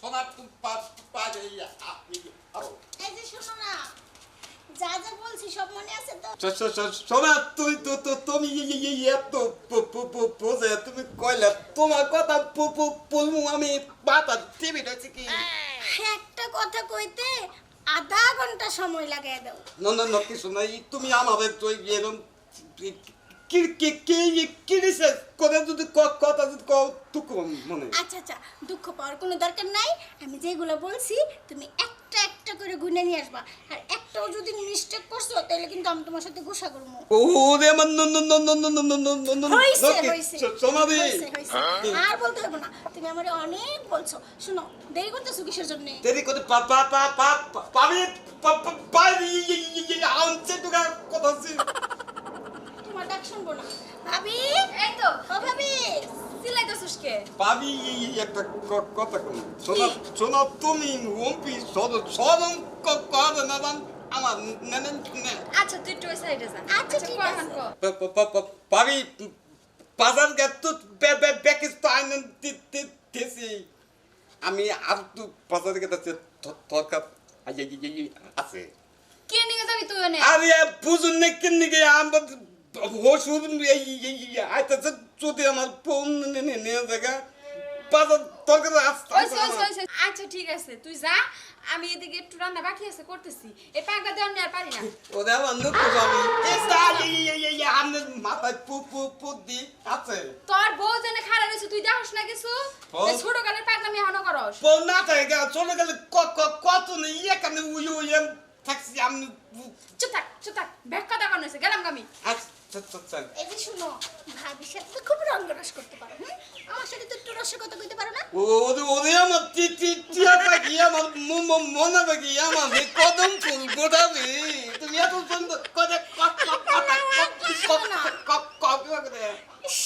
সোনা তুমি পাবে এই যে শোনো না, যা যা বলছি সব মনে আছে তো? সোনা তুমি এত বোঝে তুমি কইলে তোমার কথা বলবো আমি পাতা টিভি রয়েছে কি একটা কথা কইতে আধা ঘন্টা সময় লাগাই দাও। না কিছু নাই তুমি আমাদের তো এরকম কি রিসার্চ করে যদি কথা যদি দুঃখ মনে আচ্ছা দুঃখ পাওয়ার কোনো দরকার নাই। আমি যেগুলো বলছি তুমি একটা একটা করে গুনে নিয়ে আসবা, আর একটাও যদি মিস্টেক করছো তাহলে কিন্তু আমি তোমার সাথে গুসা করবো। ওরে আমার সমাধি আর বলতে হবে না, তুমি আমারে অনেক বলছো। শুনো, দেরি করতেছো কিসের জন্য? দেরি করে আনছে তোকে কথা তোমার ডাক শুনবো না। ভাবি, এই তো ও ভাবি, চিল্লাইতেছিস কে? পাবি একটা কথা কই শোনো তুমি ওমপি সদম করে না আমার আচ্ছা তুই একটু ওই সাইডে যা। আচ্ছা, ঠিক কর, আছে। কর। পাবি বাজার গেত প্যাকেজ তো আইন দিতেছি আমি আর তো বাজার গেতে দরকার আছে কে নিয়ে যাবি তুই ওনে? আরে বুঝুন না কেন নিকে আমরা ওষুধ আইতেছে যদি আমার ফোন নিয়ে জায়গা বাজার দরকার আছে আচ্ছা ঠিক আছে তুই যা, আমি এদিকে একটু রান্না বাকি আছে করতেছি। এই পাকটা দেওয়া নিয়ে আর পারি না। ওরে আমার নুকু যাবি আমার মাথায় পু দি আছে তোর বউ জেনে খাড়া রয়েছে, তুই দেখোস না কিছু? বউ? এই ছোট কালের পাকনামি এখনো করস? ফোন না থাকে চলে গেলে কত নেই এখানে উই থাকছি আমি চুপ থাক ব্যাগ কথা কারণ হয়েছে, গেলাম আমি। আচ্ছা এই যে শুনো, ভাবির সাথে তো খুব রঙ্গরস করতে পারো, আমার সাথে তো একটু রসিকতা কইতে পারো না? ওরে আমার টিয়া পাখি আমার মনে পাখি আমার কদম ফুল গোটাবি তুমি এত সুন্দর কথা ইস,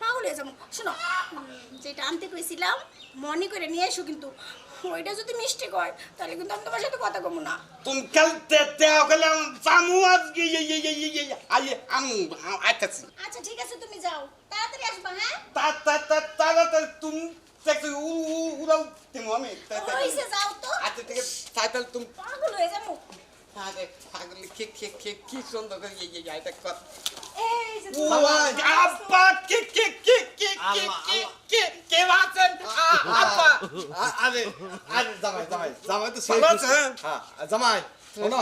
পাগল হয়ে যাবো। শোনো, যেটা আনতে কইছিলাম মনে করে নিয়ে এসো, কিন্তু ওইটা যদি মিষ্টি হয় তাহলে কিন্তু আমি তোমার সাথে কথা কমু না। তুমি কাল গেলে জামু আজকে আমি আইতাছি আচ্ছা ঠিক আছে, তুমি যাও, তাড়াতাড়ি আসবা। হ্যাঁ, তাড়াতাড়ি তুমি উড়াল তুমি আমি হইছে, যাও তো। আচ্ছা ঠিক আছে তাড়াতাড়ি তুমি পাগল হয়ে যাবো। আরে পাগলি কি সুন্দর করে এটা কর এই যে ও আব্বা কে আছেন আব্বা আরে জামাই তো সেই ভালো আছেন? হ্যাঁ জামাই শোনো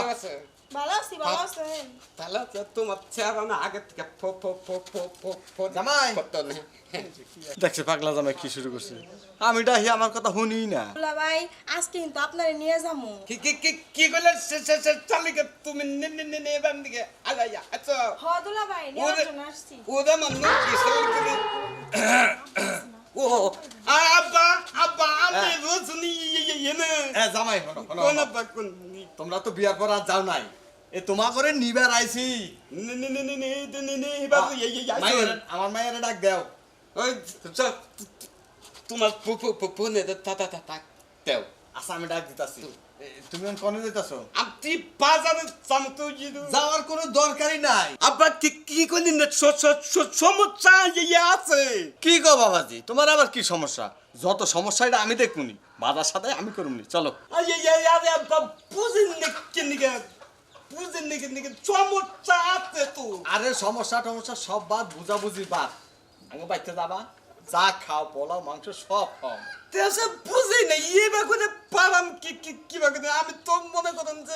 ভালো আছি, ভালো আছেন? তাহলে তোমার চেহারা না আগে থেকে জামাই। করতো না দেখছে পাগলা জামাই কি শুরু করছে। আমি ডাহি আমার কথা শুনি না। দুলা ভাই, আজকে কিন্তু আপনারে নিয়ে যাবো। কি করলে চালিকে তুমি এবার দিকে আলাইয়া আচ্ছা হ দুলা ভাই, নেওয়ার জন্য আসছি। ওদের মানুষ কি চালিকে ও আব্বা আমি রোজনি এনে জামাই শোনো কোন আব্বা কোন তোমরা তো বিয়ার পর আর যাও নাই, এ তোমা করে নিবার আইছি। আমার মায়ের ডাক দেও। তোমার ফোনে দেও আচ্ছা আমি ডাক দিতাছি। তুমি কোনে যাইতাছো? আপনি বাজারে চামতো যাওয়ার কোনো দরকারই নাই। আব্বা কি করলেন না সমস্যা আছে কি গো বাবাজি, তোমার আবার কি সমস্যা? যত সমস্যা এটা আমি দেখুনি, বাজার সাথে আমি করুনি। চলো। আরে আব্বা বুঝেন না সমস্যা আছে তো আরে সমস্যা সব বাদ, বুঝাবুঝি বাদ। আগে বাইতে যাবা, যা খাও, পোলাও মাংস সব খাও। তেসে বুঝি না এবার করে পারাম কি করে আমি তো মনে করেন যে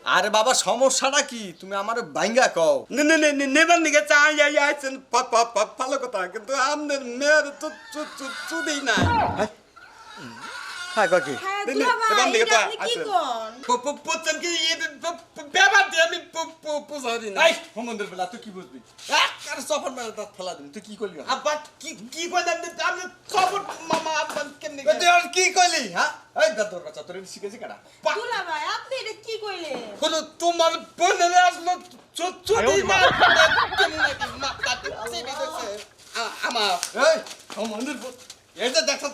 আরে বাবা সমস্যাটা কি তুমি আমার বাইঙ্গা কও। নেবার নিকে চাই আইছেন ভালো কথা কিন্তু আপনার মেয়ের তো চুদেই না হ্যাঁ কাকি হ্যাঁ নে, দুলা ভাই, এবার দিকে এটা পা, আপনি কি আসেন। কোন? পুতন কি ব্যাপার দিয়ে আমি বুঝারি না এই হোমন্দের বেলা তুই কি বুঝবি? আর সফর মেলা দাঁত ফেলা দিবি, তুই কি করলি? আব্বা কি করলেন আপনি খবর মামা আপনার কেমনি তুই আর কি করলি? হ্যাঁ এই দাদুর বাচ্চা তোর শিখেছি কাটা। দুলা ভাই, আপনি এটা কি কইলেন? হলো তোমার বোনের আসলো চুদি না কেমনি নাকি মাথা চিবি দিছে আমার এই হোমন্দের এই যে দেখছ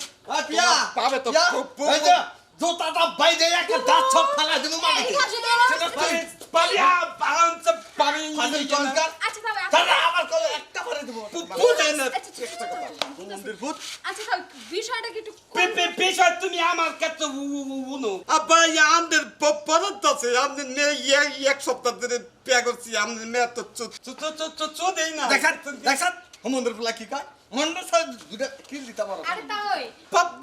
পিয়া পাবে তো পিয়া, খুব এই যে জুতাটা বাইরে একটা দাঁত সব ফেলা দিবি মানে এই ঘাসে দেওয়া পাবি ফাজিল জনকার আচ্ছা যাও তাহলে আমার কলে একটা ভরে দেবো। বুঝে না আচ্ছা ঠিক আছে হোমন্দের ভূত আচ্ছা তাও বিষয়টা কি একটু বিষয় তুমি আমার কাছে উনো আব্বা আমাদের পদার্থ আছে আমাদের মেয়ে এক সপ্তাহ ধরে বিয়ে করছি আমাদের মেয়ে তো চোদেই না দেখান সমুদ্র ফুলা কি কয় মন্ডল স্যার দুটা কিল দিতে পারো আরে তাই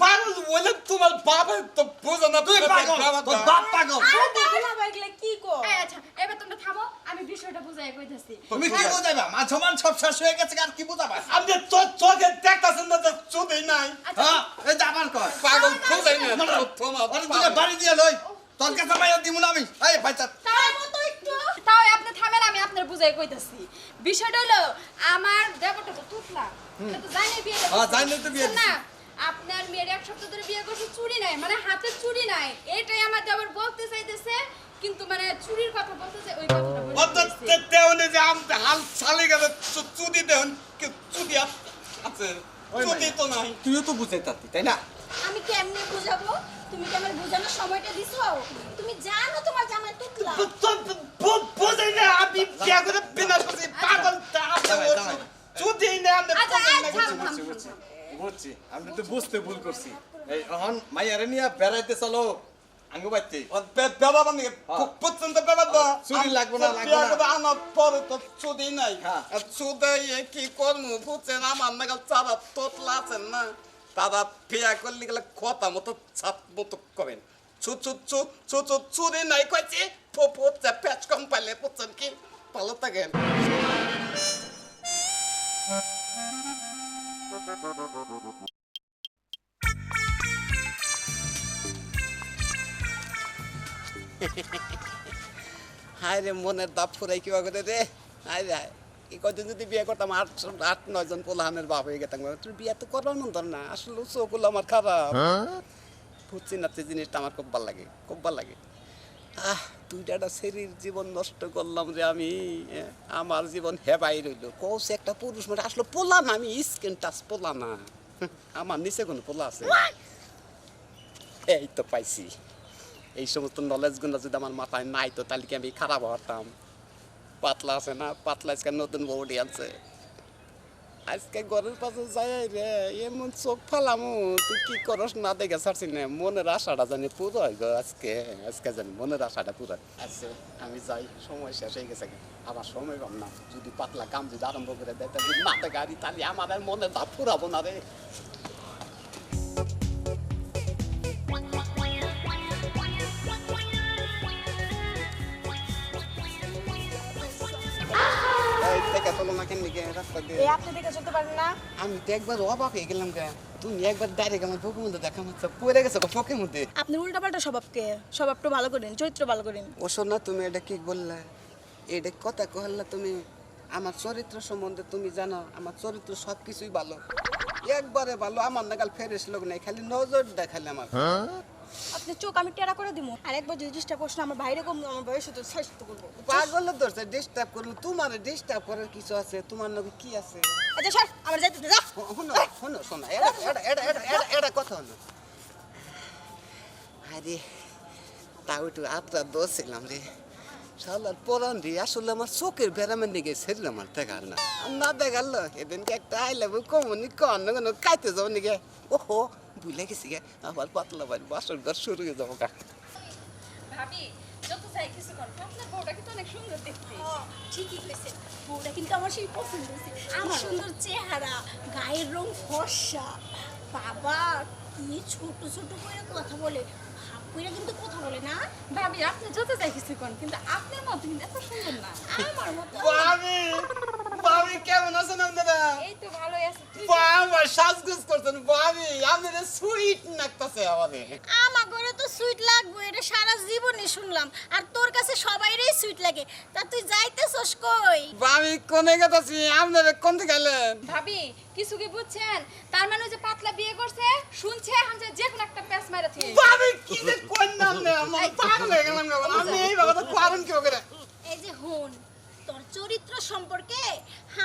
পাগল বলে তোমার বাবা তো বোঝা না তুই পাগল তোর বাপ পাগল আরে দেখো না বাইকলে কি কো আচ্ছা এবার তোমরা থামো আমি বিষয়টা বুঝাই কইতাছি তুমি কি বুঝাইবা মাঝমান সব শেষ হয়ে গেছে আর কি বুঝাবা আপনি চোখে দেখতেছেন না যে চোদেই নাই হ্যাঁ এই যাবার কর পাগল বোঝাই না তোমার আরে তুই বাড়ি দিয়ে লই তোর কাছে মাইয়া দিমু না আমি এই বাচ্চা তার মতো একটু তাও আপনি থামেন আমি আপনার বুঝাই কইতাছি বিষয়টা হলো আমার দেবরটা তো তুতলা এটা তো জানি বিয়ে হ্যাঁ, জানি তো বিয়ে না আপনার মেয়ের এক সপ্তাহ ধরে বিয়ে করছে চুরি নাই মানে হাতে চুরি নাই এটাই আমার দেবর বলতে চাইতেছে কিন্তু মানে চুরির কথা বলতেছে ওই কথাটা বলতে দেওয়ানে যে আমি হাল চালে গেলে চুদি দেন চুদি আছে চুদি তো নাই তুইও তো বুঝাইতাতি তাই না আমি কেমনে বুঝাবো তুমি কি আমার বোঝানোর সময়টা দিছো তুমি জানো তোমার জামাই টুকলা বোঝাই না আমি বিয়া করে বিনা করছি পাগল চুদি না আমি আচ্ছা বুঝছি আমি তো বুঝতে ভুল করছি এই এখন মাইয়ারে নিয়ে বেড়াইতে চলো আঙ্গু বাইতে বেবা মানে পর্যন্ত বেবা তো চুরি লাগবে না লাগবে না আমার পরে তো চুদি নাই হ্যাঁ। চুদাই কি করবো বুঝছেন আমার নাগাল চারা তোতলা আছেন না তারা বিয়া করলে গেলে কথা মতো ছাপ মতো করেন চুদি নাই কয়েছে ফুটছে প্যাচ কম পাইলে বুঝছেন কি ভালো থাকেন হায় রে মনের দাপ ফুরাই কিবা করে রে হায় রে এই কদিন যদি বিয়ে করতাম 8-9 জন পোলাহানের বাপ হয়ে গেতাম তুই বিয়ে তো করবার মন ধর না আসলে চোখগুলো আমার খারাপ বুঝছি না জিনিসটা আমার খুব ভালো লাগে খুব ভালো লাগে দুইটা শরীর জীবন নষ্ট করলাম রে আমি আমার জীবন হেবাই রইল কৌছে একটা পুরুষ মানে আসলে পোলা না আমি স্কিন টাচ পোলা না আমার নিচে কোনো পোলা আছে এই তো পাইছি এই সমস্ত নলেজগুলো যদি আমার মাথায় নাই তো তাহলে কি আমি খারাপ হতাম পাতলা আছে না পাতলা আজকে নতুন বউডি আছে আজকে ঘরের পাশে যাই রে এমন চোখ ফালামু তুই কি করস না দেখে ছাড়ছি না মনের আশাটা জানি পুরো হয় গো আজকে জানি মনের আশাটা পুরো আচ্ছা আমি যাই সময় শেষ হয়ে গেছে আবার সময় পাম না যদি পাতলা কাম যদি আরম্ভ করে দেয় তাহলে না গাড়ি তাহলে আমার আর মনে ভাব ফুরাবো না রে আপনি দেখে চলতে পারেন না আমি তো একবার অবাক হয়ে গেলাম গা তুমি একবার ডাইরেক্ট আমার বুকের মধ্যে দেখা মাত্র পড়ে গেছে ফকের মধ্যে আপনি উল্টাপাল্টা স্বভাবটা ভালো করেন চরিত্র ভালো করেন ও শোনা তুমি এটা কি বললে এটা কথা কহলা তুমি আমার চরিত্র সম্বন্ধে তুমি জানো আমার চরিত্র সব কিছুই ভালো একবারে ভালো আমার নাগাল ফেরেস লোক নাই খালি নজর দেখালে আমার আপনি চোখ আমি টেরা করে দিব আর একবার যদি ডিস্টার্ব করছেন আমার ভাইরে কম আমার বয়স তো শেষ করবো পাগল ধরছে ডিস্টার্ব করলো তোমার ডিস্টার্ব করার কিছু আছে তোমার নাকি কি আছে আচ্ছা স্যার আমার যাইতে দে, যা শোনো শোনো শোনো এটা কথা হলো আরে তাও একটু আত্রা দোষছিলাম রে শালার পরান রে আসলে আমার চোখের বেড়ামের দিকে শরীর আমার দেখার না না দেখাল এদিনকে একটা আইলে কমনি কন কাইতে যাবো নাকি ওহো ভুলে গেছি গে আবার পাতলা বাড়ি বাসর ঘর শুরু হয়ে যাবো কা ভাবি যত চাই কিছু কর আপনার বউটা কিন্তু অনেক সুন্দর দেখতে ঠিকই কইছে বউটা কিন্তু আমার সেই পছন্দ হয়েছে আমার সুন্দর চেহারা গায়ের রং ফর্সা বাবা কি ছোট ছোট করে কথা বলে ভাব করে কিন্তু কথা বলে না ভাবি আপনি যত চাই কিছু কর কিন্তু আপনার মতো কিন্তু এত সুন্দর না আমার মতো বাবি বাবি কেমন আছেন আপনারা এই তো ভালোই আছে বাবা সাজগোজ করছেন বাবি আপনাদের সুইট নাকতাছে আমাদের আমার ঘরে তো সুইট লাগবে এটা সারা জীবনে শুনলাম আর তোর কাছে সবাইরই সুইট লাগে তা তুই যাইতেছস কই বাবি কোনে গেতাছি আপনারা কোন দিকে গেলেন ভাবি কিছু কি বুঝছেন তার মানে ওই যে পাতলা বিয়ে করছে শুনছে এখন যে কোনো একটা প্যাস মারা থেকে বাবি কি যে কোন নাম নে আমার পাগল হয়ে গেলাম গো আমি এই বাবা তো পারেন কি করে এই যে হুন তোর চরিত্র সম্পর্কে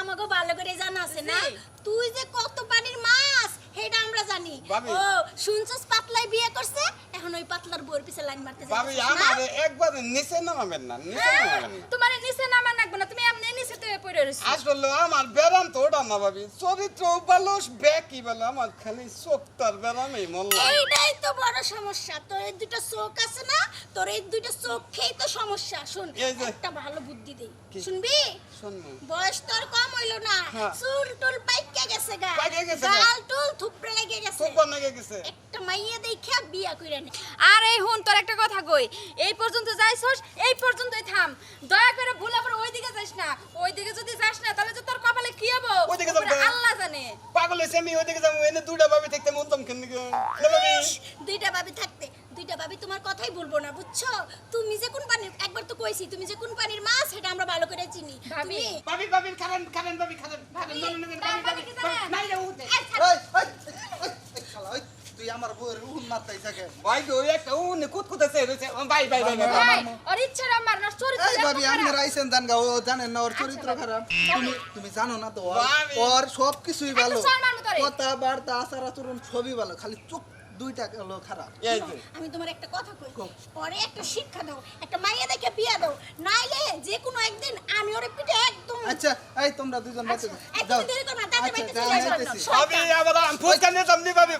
আমাকে ভালো করে জানা আছে না তুই যে কত পানির মাছ সেটা আমরা জানি। ভাবি। ও শুনছস পাতলাই বিয়ে করছে, এখন ওই পাতলার বউর পিছে লাইন মারতে ভাবি যাচ্ছিস না? আমার একবার নিচে নামাবেন না, নিচে নামাবেন না। তোমার নিচে নামা লাগবে না, তুমি এমনি নিচেতে পড়ে রইছো। আসলে আমার ব্যারাম তো ওটা না ভাবি, চরিত্র ভালো ব্যাকই ভালো, আমার খালি চোখটার ব্যারামই মল্লা। এইটাই তো বড় সমস্যা। তোর এই দুটো চোখ আছে না, তোর এই দুটো চোখেই তো সমস্যা। শুন, এই যে- একটা ভালো বুদ্ধি দেই, কি? শুনবি? শুনবো। বয়স তোর কম হইলো না, হ্যাঁ। চুল টুল পাইকা গেছে গা, পাইকা গেছে গা। গাল টুল থুপড়ে লেগে গেছে। চোখ বানাকে গেছে। একটা মাইয়া দেখা বিয়া কইরা নে। আর এই হুন তোর একটা কথা কই, এই পর্যন্ত যাইছস, এই পর্যন্তই থাম। দয়া করে ভুল আবার ওইদিকে যাস না। ওইদিকে যদি যাস না তাহলে যে তোর কপালে কি হবে ওইদিকে যাবো উপরে কেন? আল্লাহ জানে। পাগল হয়েছে আমি ওইদিকে যাবো, এনে দুটা ভাবি দেখতে মনতাম কেন না ভাবি? দুইটা ভাবি থাকতে, দুইটা ভাবি তোমার কথাই বলবো না, বুঝছো? তুমি যে কোন পানির, একবার তো কইছি তুমি যে কোন পানির মাছ সেটা আমরা ভালো করে চিনি। ভাবি। তুমি- ভাবি ভাবি খাবেন খাবেন ভাবি খাবেন খাবেন না না না, ভাবি কি জানেন? নাই রে উঠে। এই ছাড়। এই শালা, ওই তুই আমার বউয়ের উহুন মারতাই থাকে। ভাই গো একটা উনি কুতকুতেছে রয়েছে ভাই ভাই ভাই ভাই এই, ওর ইচ্ছাটা আমার না, চরিত্র এই এত ভাবি খারাপ। আপনারা আইছেন জানগা, ও জানেন না ওর চরিত্র খারাপ। তুমি জানো না তো ভাবি। ওর সব কিছুই ভালো, এত সম্মান তোরে। কথাবার্তা আচার আচরণ সবই ভালো, খালি চোখ দুইটা হলো খারাপ। এই যে আমি তোমার একটা কথা কই, পরে একটা শিক্ষা দাও, একটা মাইয়া দেখে বিয়া দাও, নাইলে যে কোনো একদিন আমি ওরে পিঠে একদম। আচ্ছা এই তোমরা দুজন বাচ্চা এই তুমি দেরি করো না, তাতে বাইতে চলে যাও। ভাবি আবার আমি ফুচকা নিতাম নি ভাবি।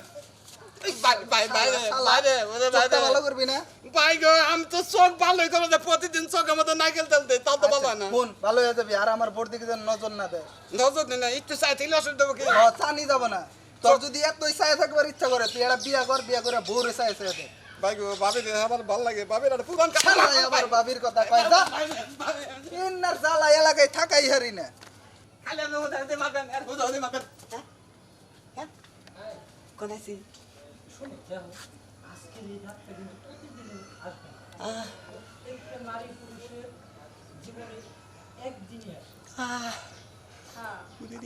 ভাই ভাই ভাই রে, ভাই রে ওরে ভাই রে। ভালো করবি না? ভাই গো আমি তো চোখ ভালোই করে দেয়, প্রতিদিন চোখ আমাদের নাইকেল তেলতে, তাও তো ভালো হয় না। ফোন ভালো হয়ে যাবি, আর আমার বোর দিকে যেন নজর না দেয়। নজর দিন না, একটু চাই থেকে অসুবিধা দেবো কি? চানি যাব না, তোর যদি এতই চায় থাকবার ইচ্ছা করে তুই একটা বিয়া কর, বিয়া করে বউরে চায় চায় দে। ভাই গো ভাবি রে আমার ভালো লাগে, ভাবির একটা পুরান কথা। শালাই আবার বাবির কথা কয় যা। ইন্নার জ্বালা এলাকায় থাকাই হারি না। খালি আমি ওদের দিয়ে মারবেন, আর বুঝো ওদের মারবেন। হ্যাঁ? হ্যাঁ? কোন আছি?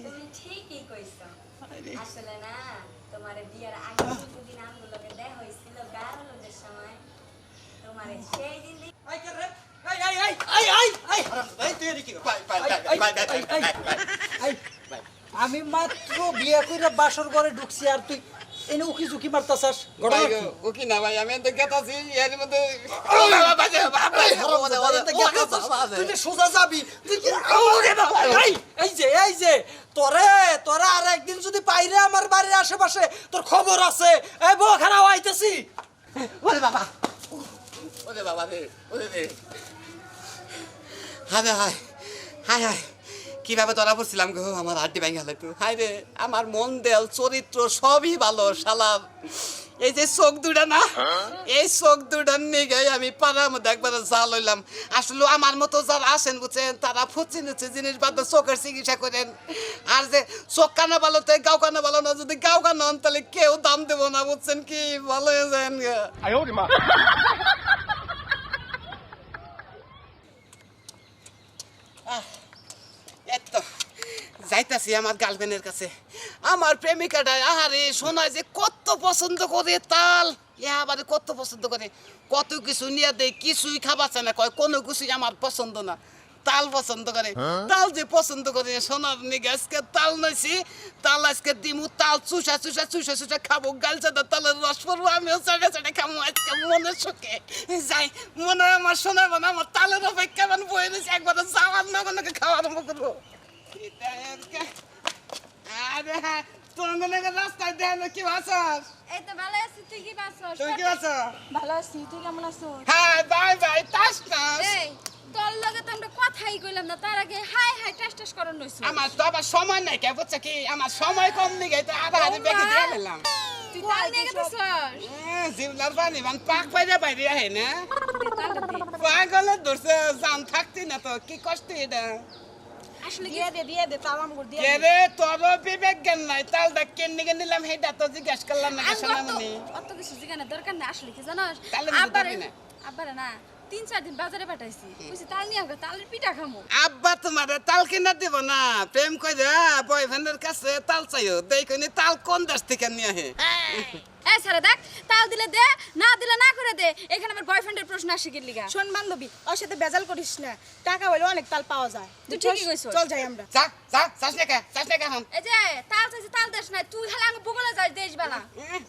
তুমি ঠিকই কইছো। আসলে না তোমার বিয়ের আগে দুদিন আমগুলোকে দেয়া হয়েছিল গায়ের লোকের সময়, তোমার সেই দিন আমি মাত্র বিয়ে করে বাসর ঘরে ঢুকছি আর তুই এনে উকি ঝুঁকি মারতাছাস। ভাই গো, ও কি না ভাই, আমি এত গেতাছি, এর মধ্যে তুই যে সোজা যাবি তুই কি এই যে তোরে তোরা আর একদিন যদি পাইরে আমার বাড়ির আশেপাশে তোর খবর আছে। এই বউ খারাপ আইতেছি। ওরে বাবা, ওরে বাবা রে, ওরে রে। হায় হায় হায় হায়, কিভাবে ধরা পড়ছিলাম গো, আমার হাড্ডি ভেঙে গেল একটু। হায় রে, আমার মন দেল চরিত্র সবই ভালো শালার, এই যে চোখ দুটা না, এই চোখ দুটার নিয়ে আমি পাড়ার মধ্যে একবারে জাল হইলাম। আসলে আমার মতো যারা আসেন বুঝছেন, তারা ফুচি নিচ্ছে জিনিস বাদ চোখের চিকিৎসা করেন। আর যে চোখ কানা ভালো তো গাও কানা ভালো না, যদি গাও কানা হন তাহলে কেউ দাম দেবো না, বুঝছেন কি? ভালো হয়ে যান গা। এতো যাইতাছি আমার গার্লফ্রেন্ডের কাছে, আমার প্রেমিকাটা আহারে শোনায় যে কত পছন্দ করে তাল, আবার কত পছন্দ করে, কত কিছু নিয়ে দেয়, কিছুই খাবার চায় না, কয় কোনো কিছুই আমার পছন্দ না, তাল পছন্দ করে। তাল যে পছন্দ করে সোনার নিগে আজকে তাল নইছি, তাল আজকে দিমু, তাল চুষা চুষা চুষা চুষা খাবো, গাল চাদা তালের রস পড়বো, আমিও চাটে চাটে খাবো আজকে মনে সুখে যাই। মনে হয় আমার শোনাবো না, আমার তালের অপেক্ষা মানে বয়ে রয়েছে, একবার যাওয়ার নগনকে খাওয়া আরম্ভ করবো। আরে হ্যাঁ, তোমার রাস্তায় দেয় না, কি আছাস? এই তো ভালো আছি, তুই কি বাসস? তুই কি আছো? ভালো আছি, তুই কেমন আছো? হ্যাঁ বাই বাই, টাস টাস। এই তোর লগে তো আমরা কথাই কইলাম না, তার আগে হাই হাই টাস টাস করন নইছ। আমার তো আবার সময় নাই, কে বুঝছো কি, আমার সময় কম নিগে তো আবার হাতে বেগে দিয়ে দিলাম। তুই তাল নিয়ে গেছস? জিবলার পানি বান পাক বাইরে বাইরে আহে না, পাগলে ধরছে, জান থাকতি না তো, কি কষ্ট এটা। আসলে কি দিয়ে দে তালাম গুড় দিয়ে। কে রে, তোর বিবেক জ্ঞান নাই, তালটা কেন নিলাম সেটা তো জিজ্ঞাসা করলাম না, সোনামণি। অত কিছু জিজ্ঞাসা দরকার না, আসলে কি জানোস? তালের মধ্যে আব্বারে ধরবি না। আব্বারে না 3-4 দিন বাজারে পাঠাইছি, বুঝছি তাল নিয়ে আসবে, তালের পিঠা খামু। আব্বা তোমার তাল কিনা দিব না, প্রেম কইরা বয়ফ্রেন্ডের কাছে তাল চাইও, দেখনি তাল কোন দেশ থেকে নিয়ে আহে। এই সারা দেখ তাল দিলে দে না দিলে না করে দে এখানে আমার বয়ফ্রেন্ডের প্রশ্ন আসে কি লিগা শোন বান্ধবী ওর সাথে বেজাল করিস না টাকা হইলে অনেক তাল পাওয়া যায় তুই ঠিকই কইছস। চল যাই আমরা যা যা যাস না কে এই যে তাল চাইছে তাল দেশ না তুই খালি আঙ্গ বগলে যাস দেশ বেলা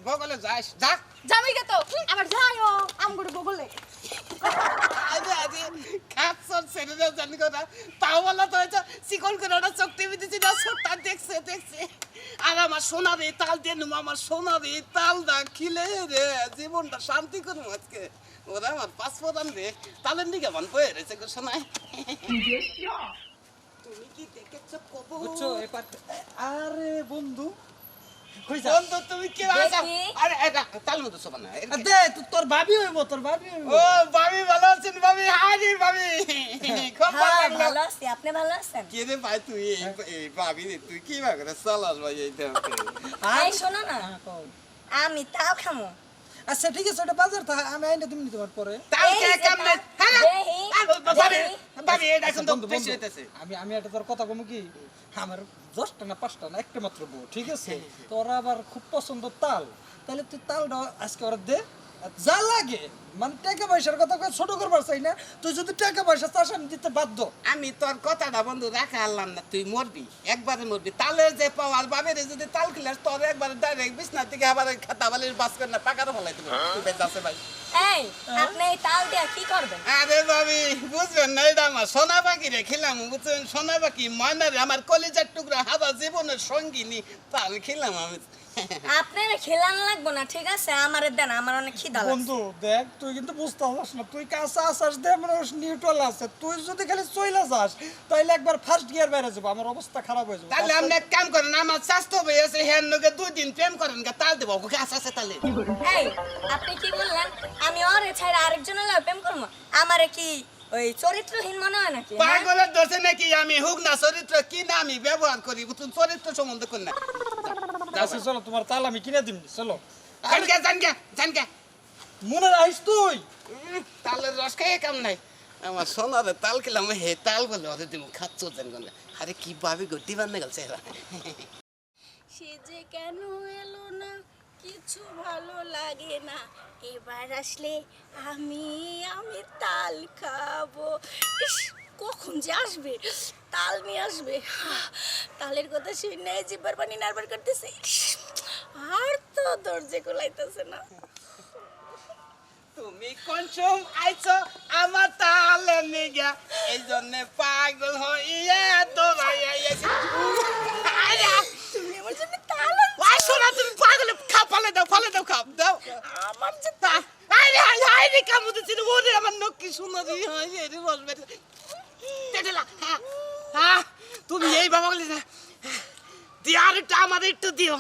বগলে যাস যা জামাই গে তো আবার যাইও আমগুড়ি বগলে আরে আরে খাচ্ছর ছেড়ে দাও জানি কথা তাও বলা তো হয়েছে চিকন করে ওটা চোখ টিভি দিচ্ছি না ছোটটা দেখছে আর আমার সোনার এই তাল দিয়ে নেবো আমার সোনার এই তালটা খিলে রে জীবনটা শান্তি করবো আজকে ওরা আমার পাসপোর্ট রে তালের দিকে মন বয়ে রয়েছে গো শোনায় তুমি কি দেখেছো কবো বুঝছো এবার আরে বন্ধু কই যা বন্ধু তুমি কি আছো দেখি। আরে এটা তাল মতো শোভা না দে তোর ভাবি হইব তোর ভাবি হইব ও ভাবি ভালো আছেন ভাবি হাই ভাবি খুব ভালো হ্যাঁ লাগলো। ভালো আছি আপনি ভালো আছেন কে রে ভাই তুই এই ভাবি রে তুই কি ভাবে করে চালাস ভাই এই দেহকে এই শোনো না আমি তাও খামো আচ্ছা ঠিক আছে ওটা বাজার থা আমি আইনা তুমি তোমার পরে তাল এই কে যে কামনে তাল, হ্যাঁ দেহি, ভাবি দেহি। ভাবি এটা কিন্তু বন্ধু, বেশি বন্ধু, হইতাছে আমি একটা তোর কথা কমু কি আমার 10টা না 5টা না একটা মাত্র বউ ঠিক আছে তোর আবার খুব পছন্দ তাল তাহলে তুই তালটা আজকে ওরা দে আর যা লাগে মানে টাকা পয়সার কথা কই ছোট করবার চাই না তুই যদি টাকা পয়সা চাস আমি দিতে বাধ্য আমি তোর কথাটা বন্ধু রাখা আনলাম না তুই মরবি একবারে মরবি তালের যে পাওয়ার বাবের যদি তাল খিলাস তোর একবারে ডাইরেক্ট বিছনা থেকে আবার খাতা বালির বাস করে না পাকারও ফলাই দেবো তুই বেঁচে আছে ভাই এই আপনি এই তাল দিয়া কি করবেন আরে ভাবি বুঝবেন না এটা আমার সোনা পাখি রে খেলাম বুঝছেন সোনা পাখি ময়নারে আমার কলিজার টুকরা হাবা জীবনের সঙ্গিনী তাল খেলাম আমি আপনার খেলান লাগবো না ঠিক আছে আমারে দেন আমার অনেক খিদা লাগছে বন্ধু দেখ তুই কিন্তু বুঝতে পারছ না তুই কাঁচা আসাস দে মানে নিউট্রাল আছে তুই যদি খালি চইলা যাস তাইলে একবার ফার্স্ট গিয়ার বাইরে যাবো আমার অবস্থা খারাপ হয়ে যাবে তাহলে আপনি এক কাম করেন আমার স্বাস্থ্য হয়ে আছে হ্যাঁ নগে 2 দিন প্রেম করেন গা তাল দেবো ওকে আস আছে তাহলে এই আপনি কি বললেন আমি ওরে ছাড়া আরেকজনের লগে প্রেম করবো আমারে কি ওই চরিত্রহীন মনে হয় নাকি হ্যাঁ? পাগলের দোষে নাকি আমি হুক না চরিত্র কি না আমি ব্যবহার করি বুঝুন চরিত্র সম্বন্ধ করি না আচ্ছা চলো তোমার তাল আমি কিনে দিম চলো জানকে মনে রাখিস তুই তালের রস খাইয়ে কাম নাই আমার সোনারে তাল খেলাম হে তাল বলে ওদের তুমি খাচ্ছ জান আরে কি ভাবি গো দিবান গেছে এরা সে যে কেন এলো না কিছু ভালো লাগে না এবার আসলে আমি তাল খাবো ইস, কখন যে আসবে তাল নিয়ে আসবে তালের কথা শুনে জিব্বার পানি নাড়বার করতেছে ইস, আর তো দরজে গোলাইতেছে না তুমি কনসুম আইছো আমার তালে নিগা এই জন্য পাগল হইয়া দৌড়াই আইছি আরে তুমি আমার জন্য তাল ওই শোনা তুমি পাগল খাও ফলে দাও খাও দাও আমার যে আরে আরে কামু দিছি ওরে আমার নক্কি সুন্দরী হয় রে রস বের তেটেলা হ্যাঁ তুমি এই বাবা বলে না দিয়া আর একটু আমাদের একটু দিও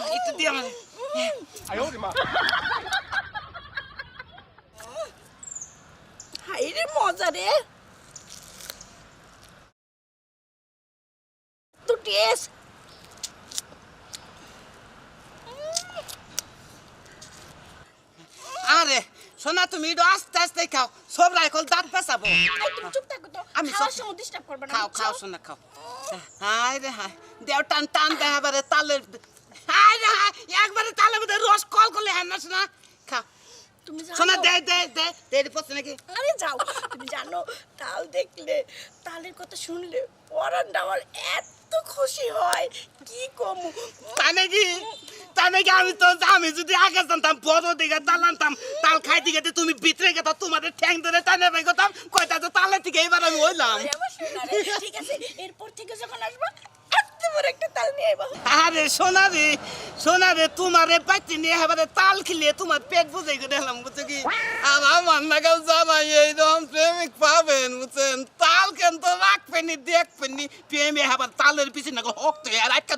আমাদের হাই রে মজা রে তো টেস্ট আরে শোনা তুমি একটু আস্তে আস্তে খাও সব রাইকল দাঁত পেঁচাবো এই তুমি চুপ থাকো তো আমি খাওয়ার সব- সময় ডিস্টার্ব করবে না খাও বুঝছো? খাও শোনা খাও হায় রে হায় দেও টান দেখাবারে তালের হায় রে হায় একবারে তালের মধ্যে রস কল করলে হ্যাঁ না শোনা খাও তুমি শোনা জানো দে পড়ছে নাকি আরে যাও তুমি জানো তাল দেখলে তালের কথা শুনলে পরানটা আমার এত খুশি হয় কি কম তাই নাকি আমি যদি আগে জানতাম বড় দিকে তাল আনতাম তাল খাই দিকে তুমি ভিতরে গেতা তোমাদের ঠ্যাং ধরে টানে বাই গতাম কয়টা তো তালে থেকে এবার আমি হইলাম ঠিক আছে এরপর থেকে যখন আসবা এত বড় একটা তাল নিয়ে আইবা আরে সোনা রে তোমারে বাচ্চা নিয়ে এবারে তাল খেলিয়ে তোমার পেট বুঝাই করে দিলাম বুঝছো কি আর আমার নাগাল জামাই এইরকম প্রেমিক পাবেন বুঝছেন তাল কেন তো রাখবেনি দেখবেনি প্রেমে আবার তালের পিছনে নাগাল হক তো আর একটা